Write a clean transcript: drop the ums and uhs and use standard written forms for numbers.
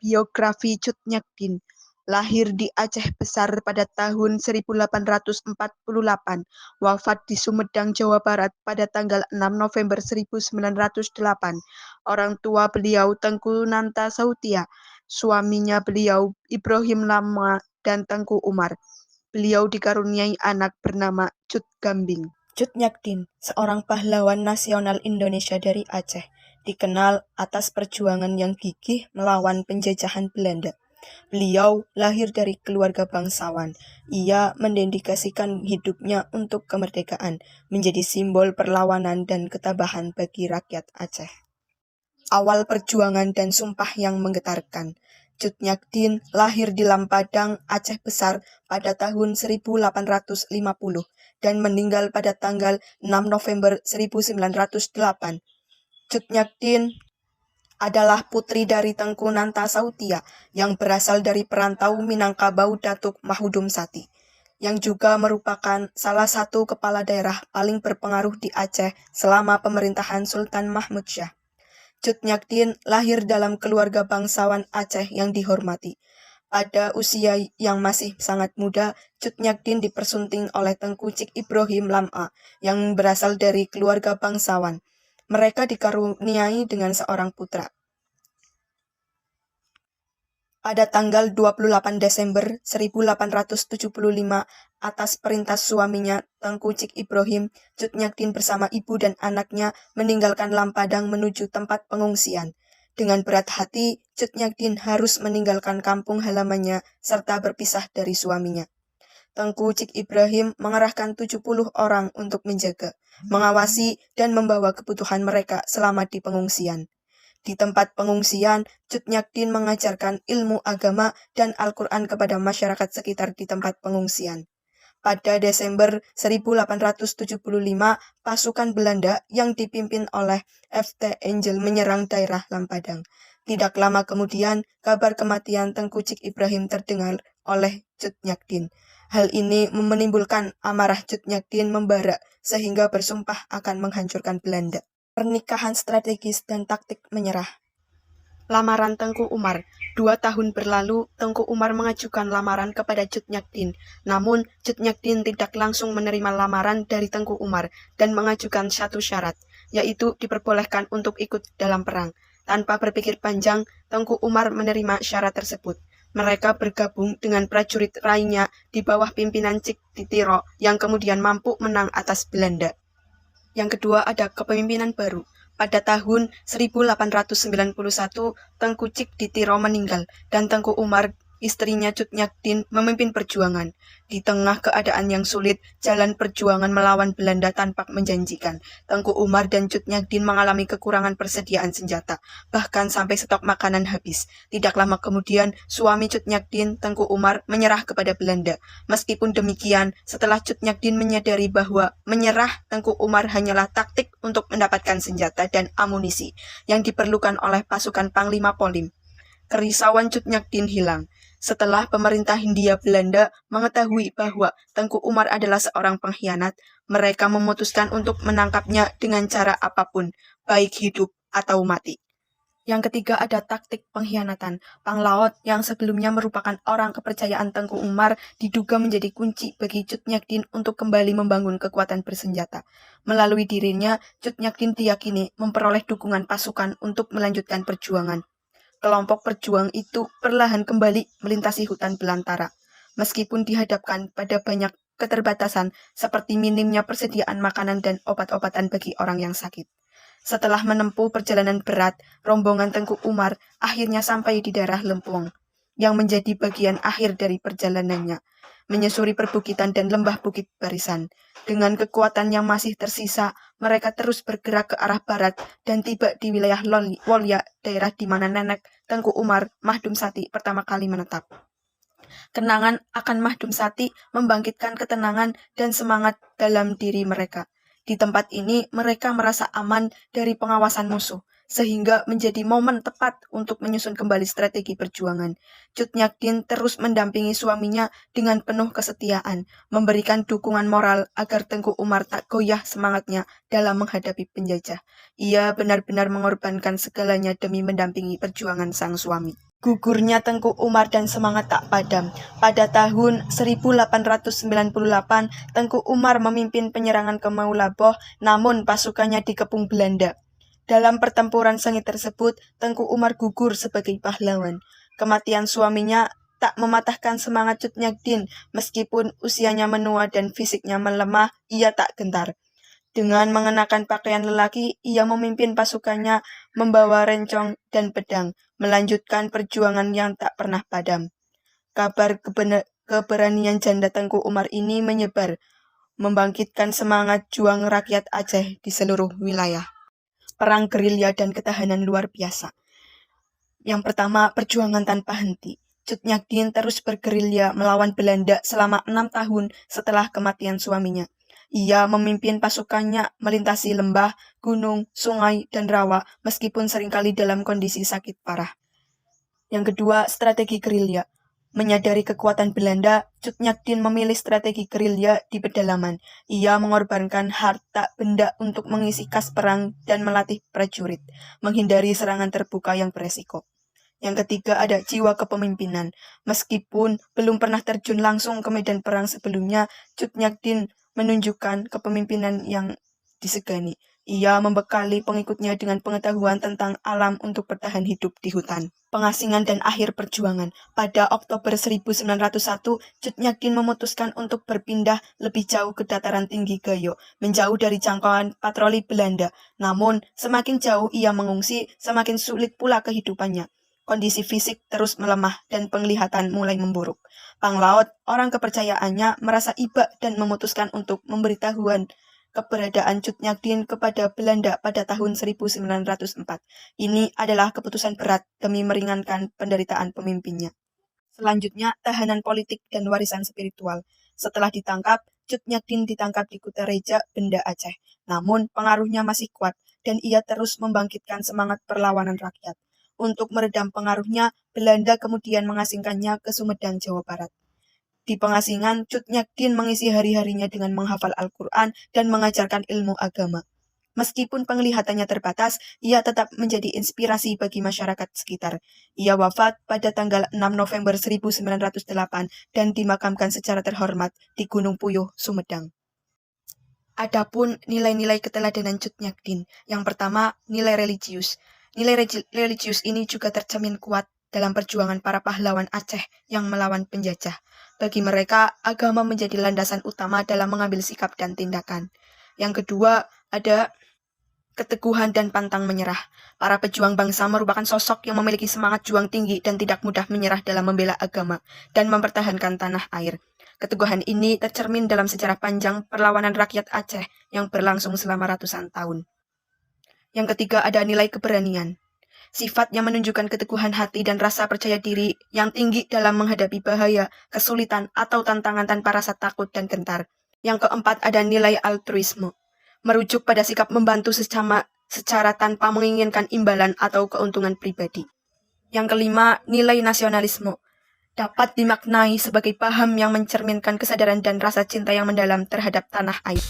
Biografi Cut Nyak lahir di Aceh Besar pada tahun 1848, wafat di Sumedang, Jawa Barat pada tanggal 6 November 1908. Orang tua beliau Tengku Nanta Sautia, suaminya beliau Ibrahim Lama dan Tengku Umar. Beliau dikaruniai anak bernama Cut Gambing. Cut Nyak, seorang pahlawan nasional Indonesia dari Aceh, dikenal atas perjuangan yang gigih melawan penjajahan Belanda. Beliau lahir dari keluarga bangsawan. Ia mendedikasikan hidupnya untuk kemerdekaan, menjadi simbol perlawanan dan ketabahan bagi rakyat Aceh. Awal perjuangan dan sumpah yang menggetarkan. Cut Nyak lahir di Lampadang, Aceh Besar pada tahun 1850 dan meninggal pada tanggal 6 November 1908. Cut Nyak adalah putri dari Tengku Nanta Sautia yang berasal dari perantau Minangkabau Datuk Mahudum Sati, yang juga merupakan salah satu kepala daerah paling berpengaruh di Aceh selama pemerintahan Sultan Mahmud Syah. Cut Nyak lahir dalam keluarga bangsawan Aceh yang dihormati. Pada usia yang masih sangat muda, Cut Nyak dipersunting oleh Tengku Cik Ibrahim Lama yang berasal dari keluarga bangsawan. Mereka dikaruniai dengan seorang putra. Pada tanggal 28 Desember 1875, atas perintah suaminya Tengku Cik Ibrahim, Cut Nyak bersama ibu dan anaknya meninggalkan Lampadang menuju tempat pengungsian. Dengan berat hati, Cut Nyak harus meninggalkan kampung halamannya serta berpisah dari suaminya. Tengku Cik Ibrahim mengerahkan 70 orang untuk menjaga, mengawasi, dan membawa kebutuhan mereka selama di pengungsian. Di tempat pengungsian, Cut Nyak mengajarkan ilmu agama dan Al-Quran kepada masyarakat sekitar di tempat pengungsian. Pada Desember 1875, pasukan Belanda yang dipimpin oleh F.T. Angel menyerang daerah Lampadang. Tidak lama kemudian, kabar kematian Tengku Cik Ibrahim terdengar oleh Cut Nyak. Hal ini menimbulkan amarah Cut Nyak membara sehingga bersumpah akan menghancurkan Belanda. Pernikahan strategis dan taktik menyerah. Lamaran Tengku Umar. 2 tahun berlalu, Tengku Umar mengajukan lamaran kepada Cut Nyak. Namun, Cut Nyak tidak langsung menerima lamaran dari Tengku Umar dan mengajukan satu syarat, yaitu diperbolehkan untuk ikut dalam perang. Tanpa berpikir panjang, Tengku Umar menerima syarat tersebut. Mereka bergabung dengan prajurit lainnya di bawah pimpinan Cik Ditiro yang kemudian mampu menang atas Belanda. Yang kedua ada kepemimpinan baru. Pada tahun 1891, Tengku Cik Ditiro meninggal dan Tengku Umar, istrinya Cut Nyak memimpin perjuangan. Di tengah keadaan yang sulit, jalan perjuangan melawan Belanda tampak menjanjikan. Tengku Umar dan Cut Nyak mengalami kekurangan persediaan senjata, bahkan sampai stok makanan habis. Tidak lama kemudian, suami Cut Nyak Tengku Umar, menyerah kepada Belanda. Meskipun demikian, setelah Cut Nyak menyadari bahwa menyerah Tengku Umar hanyalah taktik untuk mendapatkan senjata dan amunisi yang diperlukan oleh pasukan Panglima Polim, kerisauan Cut Nyak hilang. Setelah pemerintah Hindia Belanda mengetahui bahwa Tengku Umar adalah seorang pengkhianat, mereka memutuskan untuk menangkapnya dengan cara apapun, baik hidup atau mati. Yang ketiga ada taktik pengkhianatan. Panglaut yang sebelumnya merupakan orang kepercayaan Tengku Umar diduga menjadi kunci bagi Cut Nyak untuk kembali membangun kekuatan bersenjata. Melalui dirinya, Cut Nyak diyakini memperoleh dukungan pasukan untuk melanjutkan perjuangan. Kelompok perjuang itu perlahan kembali melintasi hutan belantara. Meskipun dihadapkan pada banyak keterbatasan seperti minimnya persediaan makanan dan obat-obatan bagi orang yang sakit. Setelah menempuh perjalanan berat, rombongan Tengku Umar akhirnya sampai di daerah Lempuang, yang menjadi bagian akhir dari perjalanannya, menyusuri perbukitan dan lembah Bukit Barisan. Dengan kekuatan yang masih tersisa, mereka terus bergerak ke arah barat dan tiba di wilayah Wolya, daerah di mana nenek Tengku Umar, Mahdum Sati, pertama kali menetap. Kenangan akan Mahdum Sati membangkitkan ketenangan dan semangat dalam diri mereka. Di tempat ini, mereka merasa aman dari pengawasan musuh, sehingga menjadi momen tepat untuk menyusun kembali strategi perjuangan. Cut Nyak terus mendampingi suaminya dengan penuh kesetiaan, memberikan dukungan moral agar Tengku Umar tak goyah semangatnya dalam menghadapi penjajah. Ia benar-benar mengorbankan segalanya demi mendampingi perjuangan sang suami. Gugurnya Tengku Umar dan semangat tak padam. Pada tahun 1898, Tengku Umar memimpin penyerangan ke Maulaboh, namun pasukannya dikepung Belanda. Dalam pertempuran sengit tersebut, Tengku Umar gugur sebagai pahlawan. Kematian suaminya tak mematahkan semangat Cut Nyak meskipun usianya menua dan fisiknya melemah, ia tak gentar. Dengan mengenakan pakaian lelaki, ia memimpin pasukannya membawa rencong dan pedang, melanjutkan perjuangan yang tak pernah padam. Kabar keberanian janda Tengku Umar ini menyebar, membangkitkan semangat juang rakyat Aceh di seluruh wilayah. Perang gerilya dan ketahanan luar biasa. Yang pertama, perjuangan tanpa henti. Cut Nyak terus bergerilya melawan Belanda selama 6 tahun setelah kematian suaminya. Ia memimpin pasukannya melintasi lembah, gunung, sungai, dan rawa meskipun seringkali dalam kondisi sakit parah. Yang kedua, strategi gerilya. Menyadari kekuatan Belanda, Cut Nyak memilih strategi gerilya di pedalaman. Ia mengorbankan harta benda untuk mengisi kas perang dan melatih prajurit, menghindari serangan terbuka yang beresiko. Yang ketiga ada jiwa kepemimpinan. Meskipun belum pernah terjun langsung ke medan perang sebelumnya, Cut Nyak menunjukkan kepemimpinan yang disegani. Ia membekali pengikutnya dengan pengetahuan tentang alam untuk bertahan hidup di hutan. Pengasingan dan akhir perjuangan. Pada Oktober 1901, Cut Nyak memutuskan untuk berpindah lebih jauh ke dataran tinggi Gayo, menjauh dari jangkauan patroli Belanda. Namun, semakin jauh ia mengungsi, semakin sulit pula kehidupannya. Kondisi fisik terus melemah dan penglihatan mulai memburuk. Panglaut, orang kepercayaannya, merasa iba dan memutuskan untuk memberitahuan keberadaan Cut Nyak kepada Belanda pada tahun 1904. Ini adalah keputusan berat demi meringankan penderitaan pemimpinnya. Selanjutnya, tahanan politik dan warisan spiritual. Setelah ditangkap, Cut Nyak ditangkap di Kutareja, Banda Aceh. Namun, pengaruhnya masih kuat dan ia terus membangkitkan semangat perlawanan rakyat. Untuk meredam pengaruhnya, Belanda kemudian mengasingkannya ke Sumedang, Jawa Barat. Di pengasingan, Cut Nyak mengisi hari-harinya dengan menghafal Al-Quran dan mengajarkan ilmu agama. Meskipun penglihatannya terbatas, ia tetap menjadi inspirasi bagi masyarakat sekitar. Ia wafat pada tanggal 6 November 1908 dan dimakamkan secara terhormat di Gunung Puyuh, Sumedang. Adapun nilai-nilai keteladanan Cut Nyak yang pertama, nilai religius. Nilai religius ini juga tercermin kuat dalam perjuangan para pahlawan Aceh yang melawan penjajah. Bagi mereka, agama menjadi landasan utama dalam mengambil sikap dan tindakan. Yang kedua, ada keteguhan dan pantang menyerah. Para pejuang bangsa merupakan sosok yang memiliki semangat juang tinggi dan tidak mudah menyerah dalam membela agama dan mempertahankan tanah air. Keteguhan ini tercermin dalam sejarah panjang perlawanan rakyat Aceh yang berlangsung selama ratusan tahun. Yang ketiga ada nilai keberanian. Sifat yang menunjukkan keteguhan hati dan rasa percaya diri yang tinggi dalam menghadapi bahaya, kesulitan, atau tantangan tanpa rasa takut dan gentar. Yang keempat ada nilai altruisme. Merujuk pada sikap membantu secara tanpa menginginkan imbalan atau keuntungan pribadi. Yang kelima, nilai nasionalisme. Dapat dimaknai sebagai paham yang mencerminkan kesadaran dan rasa cinta yang mendalam terhadap tanah air.